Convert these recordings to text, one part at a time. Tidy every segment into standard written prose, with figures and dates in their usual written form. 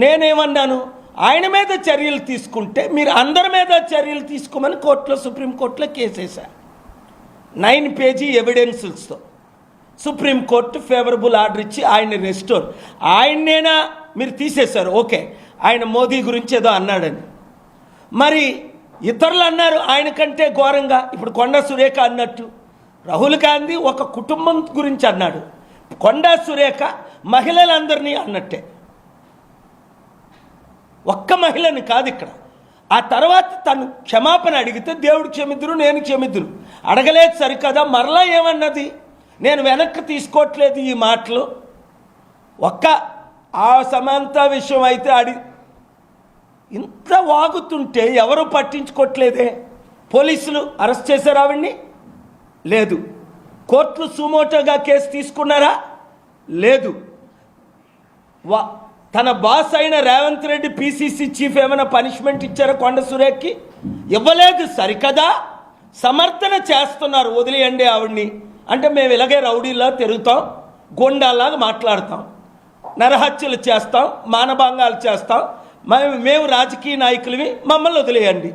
నేనేమన్నాను, ఆయన మీద చర్యలు తీసుకుంటే మీరు అందరి మీద చర్యలు తీసుకోమని కోర్టులో, సుప్రీంకోర్టులో కేసేసా 9 పేజీ ఎవిడెన్సెస్తో. సుప్రీంకోర్టు ఫేవరబుల్ ఆర్డర్ ఇచ్చి ఆయన్ని రెస్టోర్. ఆయన్నేనా మీరు తీసేశారు, ఓకే, ఆయన మోదీ గురించి ఏదో అన్నాడని. మరి ఇతరులు అన్నారు ఆయన కంటే ఘోరంగా. ఇప్పుడు కొండా సురేఖ అన్నట్టు రాహుల్ గాంధీ ఒక కుటుంబం గురించి అన్నాడు, కొండా సురేఖ మహిళలందరినీ అన్నట్టే. ఒక్క మహిళని కాదు ఇక్కడ. ఆ తర్వాత తను క్షమాపణ అడిగితే దేవుడు క్షమిద్దురు, నేను క్షమిద్దురు. అడగలేదు సరికదా, మరలా ఏమన్నది, నేను వెనక్కి తీసుకోవట్లేదు ఈ మాటలు. ఒక్క ఆ సమంత విషయం అయితే ఇంత వాగుతుంటే ఎవరు పట్టించుకోవట్లేదే. పోలీసులు అరెస్ట్ చేశారు ఆవిడ్ని? లేదు. కోర్టులు సుమోటోగా కేసు తీసుకున్నారా? లేదు. తన బాస్ అయిన రేవంత్ రెడ్డి పిసిసి చీఫ్ ఏమైనా పనిష్మెంట్ ఇచ్చారా కొండ సురేఖ్కి? ఇవ్వలేదు సరికదా. సమర్థన చేస్తున్నారు, వదిలేయండి ఆవిడ్ని అంటే మేము ఇలాగే రౌడీలా తిరుగుతాం, గోండాలాగా మాట్లాడతాం, నరహత్యలు చేస్తాం, మానభంగాలు చేస్తాం, మేము రాజకీయ నాయకులవి, మమ్మల్ని వదిలేయండి,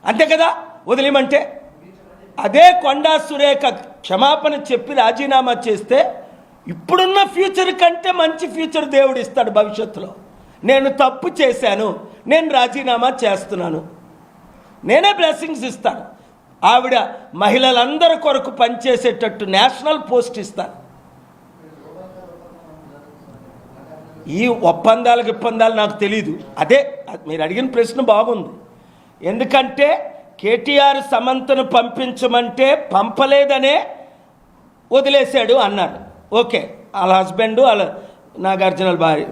అంతే కదా. వదిలేయమంటే అదే కొండా సురేఖ క్షమాపణ చెప్పి రాజీనామా చేస్తే ఇప్పుడున్న ఫ్యూచర్ కంటే మంచి ఫ్యూచర్ దేవుడు ఇస్తాడు భవిష్యత్తులో. నేను తప్పు చేశాను, నేను రాజీనామా చేస్తున్నాను, నేనే బ్లెస్సింగ్స్ ఇస్తాను. ఆవిడ మహిళలందరి కొరకు పనిచేసేటట్టు నేషనల్ పోస్ట్ ఇస్తాను. ఈ ఒప్పందాలు నాకు తెలీదు. అదే మీరు అడిగిన ప్రశ్న బాగుంది. ఎందుకంటే కేటీఆర్ సమంతను పంపించమంటే పంపలేదనే వదిలేశాడు అన్నాడు. ఓకే, వాళ్ళ హస్బెండ్, వాళ్ళ నాగార్జున భార్య,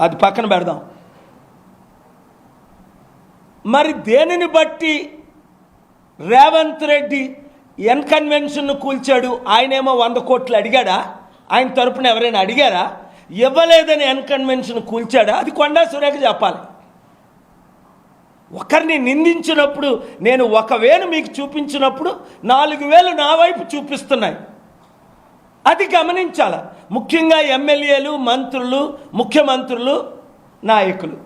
అది పక్కన పెడదాం. మరి దేనిని బట్టి రేవంత్ రెడ్డి కన్వెన్షన్ను కూల్చాడు? ఆయనేమో 100 కోట్లు అడిగాడా? ఆయన తరపున ఎవరైనా అడిగారా? ఇవ్వలేదని కన్వెన్షన్ కూల్చాడా? అది కొండా సురేఖ చెప్పాలి. ఒకరిని నిందించినప్పుడు, నేను 1,000 మీకు చూపించినప్పుడు 4,000 నా వైపు చూపిస్తున్నాయి, అది గమనించాల. ముఖ్యంగా ఎమ్మెల్యేలు, మంత్రులు, ముఖ్యమంత్రులు, నాయకులు.